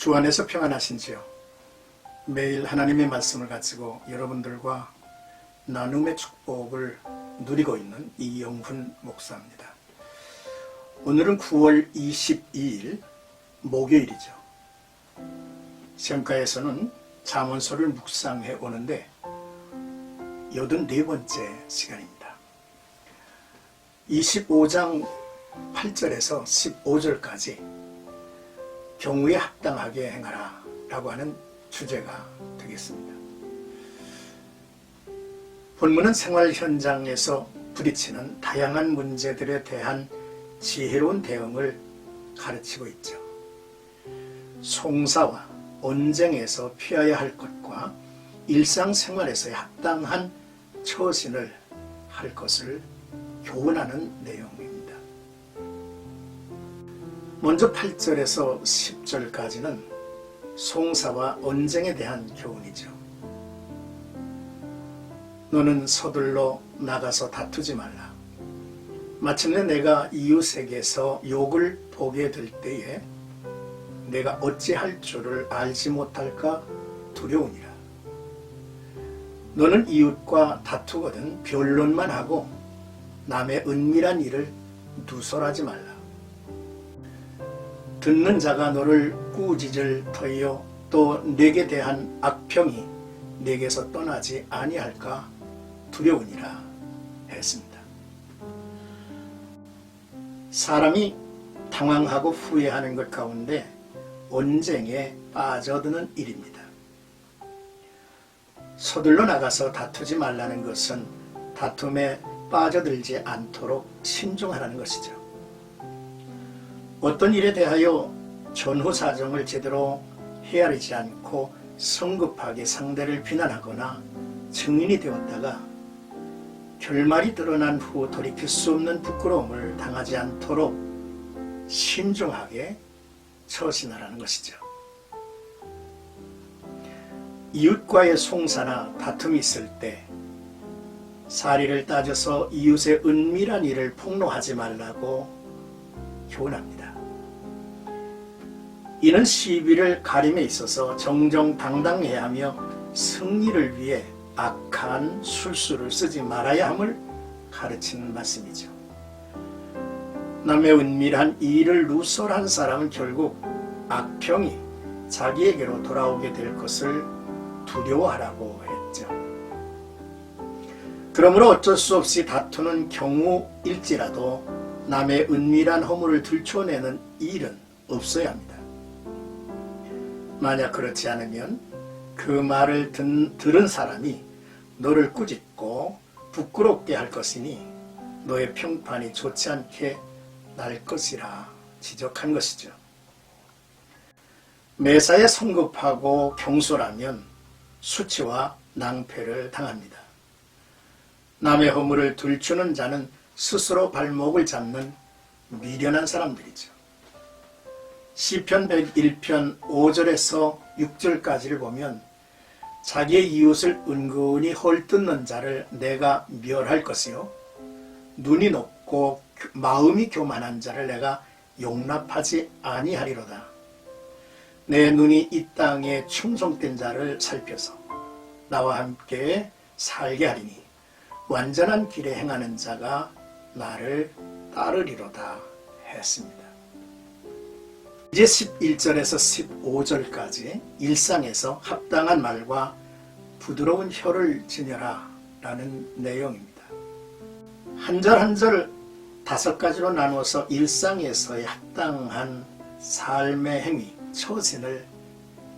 주 안에서 평안하신지요? 매일 하나님의 말씀을 가지고 여러분들과 나눔의 축복을 누리고 있는 이영훈 목사입니다. 오늘은 9월 22일 목요일이죠. 시험가에서는 잠언서를 묵상해 오는데 84번째 시간입니다. 25장 8절에서 15절까지 경우에 합당하게 행하라 라고 하는 주제가 되겠습니다. 본문은 생활 현장에서 부딪히는 다양한 문제들에 대한 지혜로운 대응을 가르치고 있죠. 송사와 언쟁에서 피해야 할 것과 일상생활에서의 합당한 처신을 할 것을 교훈하는 내용입니다. 먼저 8절에서 10절까지는 송사와 언쟁에 대한 교훈이죠. 너는 서둘러 나가서 다투지 말라. 마침내 내가 이웃에게서 욕을 보게 될 때에 내가 어찌할 줄을 알지 못할까 두려우니라. 너는 이웃과 다투거든 변론만 하고 남의 은밀한 일을 누설하지 말라. 듣는 자가 너를 꾸짖을 터이요 또 내게 대한 악평이 내게서 떠나지 아니할까 두려우니라 했습니다. 사람이 당황하고 후회하는 것 가운데 언쟁에 빠져드는 일입니다. 서둘러 나가서 다투지 말라는 것은 다툼에 빠져들지 않도록 신중하라는 것이죠. 어떤 일에 대하여 전후 사정을 제대로 헤아리지 않고 성급하게 상대를 비난하거나 증인이 되었다가 결말이 드러난 후 돌이킬 수 없는 부끄러움을 당하지 않도록 신중하게 처신하라는 것이죠. 이웃과의 송사나 다툼이 있을 때 사리를 따져서 이웃의 은밀한 일을 폭로하지 말라고 교훈합니다. 이는 시비를 가림에 있어서 정정당당해야 하며 승리를 위해 악한 술수를 쓰지 말아야 함을 가르치는 말씀이죠. 남의 은밀한 일을 누설한 사람은 결국 악평이 자기에게로 돌아오게 될 것을 두려워하라고 했죠. 그러므로 어쩔 수 없이 다투는 경우일지라도 남의 은밀한 허물을 들춰내는 일은 없어야 합니다. 만약 그렇지 않으면 그 말을 들은 사람이 너를 꾸짖고 부끄럽게 할 것이니 너의 평판이 좋지 않게 날 것이라 지적한 것이죠. 매사에 성급하고 경솔하면 수치와 낭패를 당합니다. 남의 허물을 들추는 자는 스스로 발목을 잡는 미련한 사람들이죠. 시편 101편 5절에서 6절까지를 보면 자기의 이웃을 은근히 헐뜯는 자를 내가 멸할 것이요 눈이 높고 마음이 교만한 자를 내가 용납하지 아니하리로다. 내 눈이 이 땅에 충성된 자를 살펴서 나와 함께 살게 하리니 완전한 길에 행하는 자가 나를 따르리로다 했습니다. 이제 11절에서 15절까지 일상에서 합당한 말과 부드러운 혀를 지녀라 라는 내용입니다. 한 절 한 절 5가지로 나누어서 일상에서의 합당한 삶의 행위, 처신을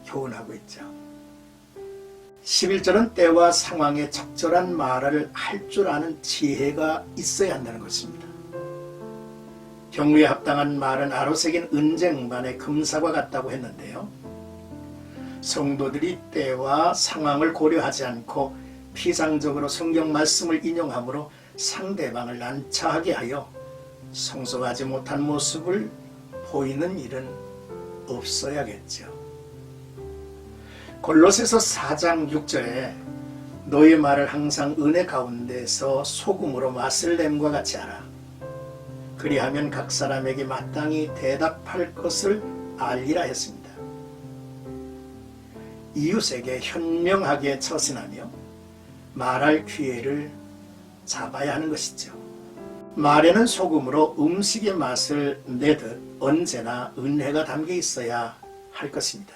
교훈하고 있죠. 11절은 때와 상황에 적절한 말을 할 줄 아는 지혜가 있어야 한다는 것입니다. 경우에 합당한 말은 아로새긴 은쟁반의 금사과 같다고 했는데요. 성도들이 때와 상황을 고려하지 않고 피상적으로 성경 말씀을 인용함으로 상대방을 난처하게 하여 성숙하지 못한 모습을 보이는 일은 없어야겠죠. 골로새서 4장 6절에 너의 말을 항상 은혜 가운데서 소금으로 맛을 냄과 같이 하라. 그리하면 각 사람에게 마땅히 대답할 것을 알리라 했습니다. 이웃에게 현명하게 처신하며 말할 기회를 잡아야 하는 것이죠. 말에는 소금으로 음식의 맛을 내듯 언제나 은혜가 담겨 있어야 할 것입니다.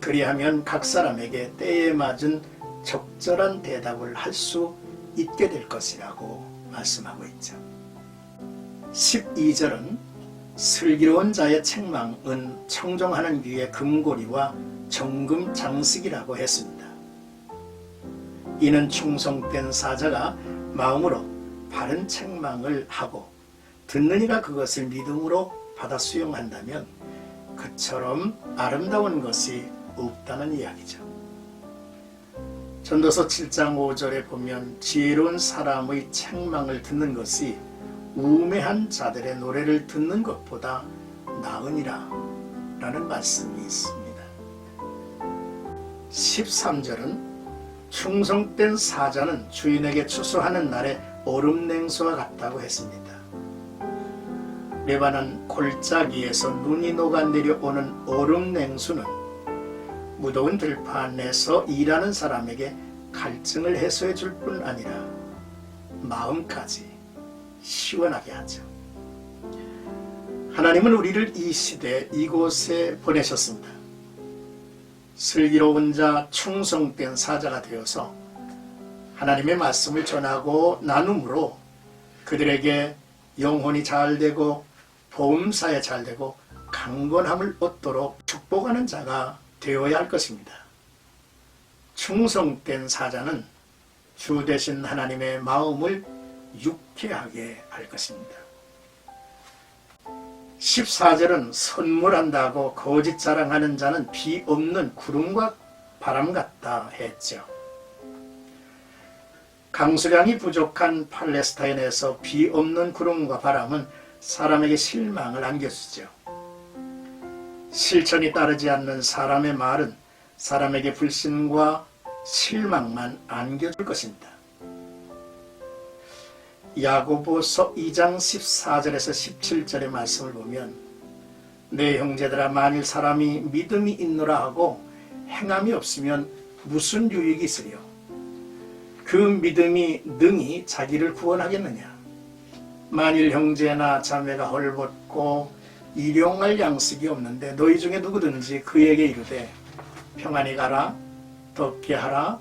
그리하면 각 사람에게 때에 맞은 적절한 대답을 할 수 있게 될 것이라고 말씀하고 있죠. 12절은 슬기로운 자의 책망은 청종하는 귀의 금고리와 정금 장식이라고 했습니다. 이는 충성된 사자가 마음으로 바른 책망을 하고 듣는 이가 그것을 믿음으로 받아 수용한다면 그처럼 아름다운 것이 없다는 이야기죠. 전도서 7장 5절에 보면 지혜로운 사람의 책망을 듣는 것이 우매한 자들의 노래를 듣는 것보다 나으니라 라는 말씀이 있습니다. 13절은 충성된 사자는 주인에게 추수하는 날에 얼음냉수와 같다고 했습니다. 레바논 골짜기에서 눈이 녹아내려오는 얼음냉수는 무더운 들판에서 일하는 사람에게 갈증을 해소해 줄 뿐 아니라 마음까지 시원하게 하죠. 하나님은 우리를 이 시대 이곳에 보내셨습니다. 슬기로운 자, 충성된 사자가 되어서 하나님의 말씀을 전하고 나눔으로 그들에게 영혼이 잘되고 보험사에 잘되고 강건함을 얻도록 축복하는 자가 되어야 할 것입니다. 충성된 사자는 주 되신 하나님의 마음을 유쾌하게 할 것입니다. 14절은 선물한다고 거짓 자랑하는 자는 비 없는 구름과 바람 같다 했죠. 강수량이 부족한 팔레스타인에서 비 없는 구름과 바람은 사람에게 실망을 안겨주죠. 실천이 따르지 않는 사람의 말은 사람에게 불신과 실망만 안겨줄 것입니다. 야고보서 2장 14절에서 17절의 말씀을 보면 내 형제들아 만일 사람이 믿음이 있노라 하고 행함이 없으면 무슨 유익이 있으리요? 그 믿음이 능히 자기를 구원하겠느냐? 만일 형제나 자매가 헐벗고 일용할 양식이 없는데 너희 중에 누구든지 그에게 이르되 평안히 가라, 덥게 하라,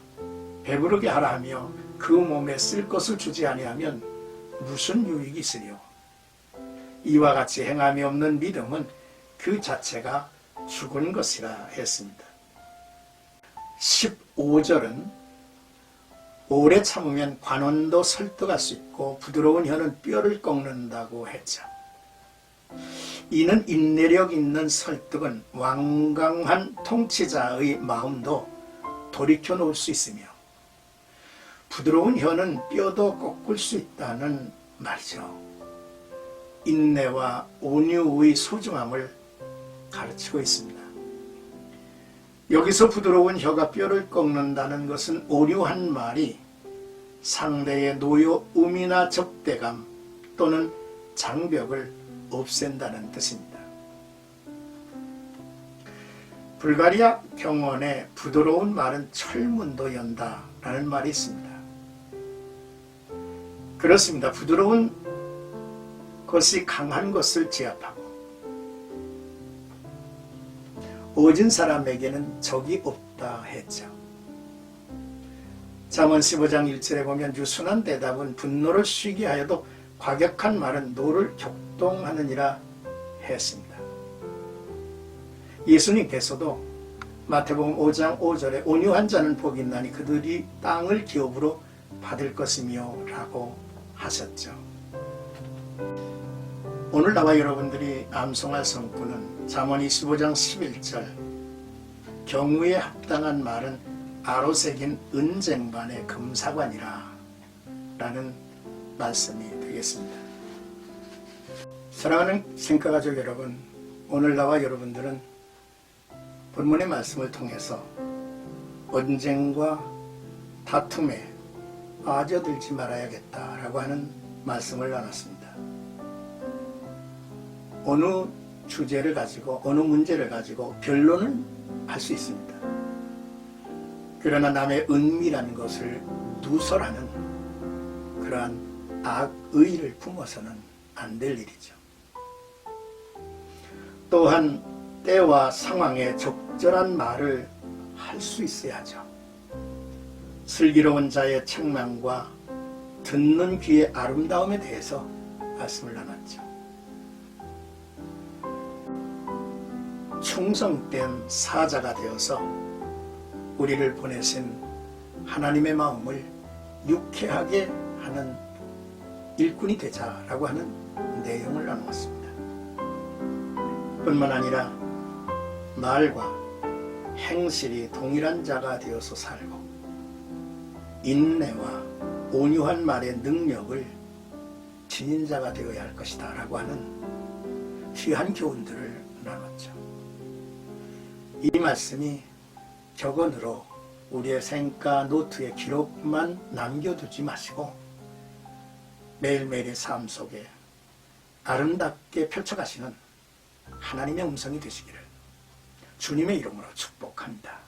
배부르게 하라 하며 그 몸에 쓸 것을 주지 아니하면 무슨 유익이 있으리요? 이와 같이 행함이 없는 믿음은 그 자체가 죽은 것이라 했습니다. 15절은 오래 참으면 관원도 설득할 수 있고 부드러운 혀는 뼈를 꺾는다고 했죠. 이는 인내력 있는 설득은 완강한 통치자의 마음도 돌이켜 놓을 수 있으며 부드러운 혀는 뼈도 꺾을 수 있다는 말이죠. 인내와 온유의 소중함을 가르치고 있습니다. 여기서 부드러운 혀가 뼈를 꺾는다는 것은 온유한 말이 상대의 노여움이나 적대감 또는 장벽을 없앤다는 뜻입니다. 불가리아 경원에 부드러운 말은 철문도 연다라는 말이 있습니다. 그렇습니다. 부드러운 것이 강한 것을 제압하고 오진 사람에게는 적이 없다 했죠. 잠언 15장 1절에 보면 유순한 대답은 분노를 쉬게 하여도 과격한 말은 노를 격동하느니라 했습니다. 예수님께서도 마태복음 5장 5절에 온유한 자는 복이 있나니 그들이 땅을 기업으로 받을 것이며 라고 하셨죠. 오늘 나와 여러분들이 암송할 성구는 잠언 25장 11절 경우에 합당한 말은 아로새긴 은쟁반의 금사관이라 라는 말씀이 되겠습니다. 사랑하는 생가가족 여러분, 오늘 나와 여러분들은 본문의 말씀을 통해서 언쟁과 다툼에 빠져들지 말아야겠다라고 하는 말씀을 나눴습니다. 어느 주제를 가지고 어느 문제를 가지고 변론을 할 수 있습니다. 그러나 남의 은밀한 것을 누설하는 그러한 악의를 품어서는 안 될 일이죠. 또한 때와 상황에 적절한 말을 할 수 있어야죠. 슬기로운 자의 책망과 듣는 귀의 아름다움에 대해서 말씀을 나눴죠. 충성된 사자가 되어서 우리를 보내신 하나님의 마음을 유쾌하게 하는 일꾼이 되자라고 하는 내용을 나누었습니다. 뿐만 아니라 말과 행실이 동일한 자가 되어서 살고 인내와 온유한 말의 능력을 지닌 자가 되어야 할 것이다 라고 하는 귀한 교훈들을 나눴죠. 이 말씀이 격언으로 우리의 생가 노트에 기록만 남겨두지 마시고 매일매일의 삶 속에 아름답게 펼쳐가시는 하나님의 음성이 되시기를 주님의 이름으로 축복합니다.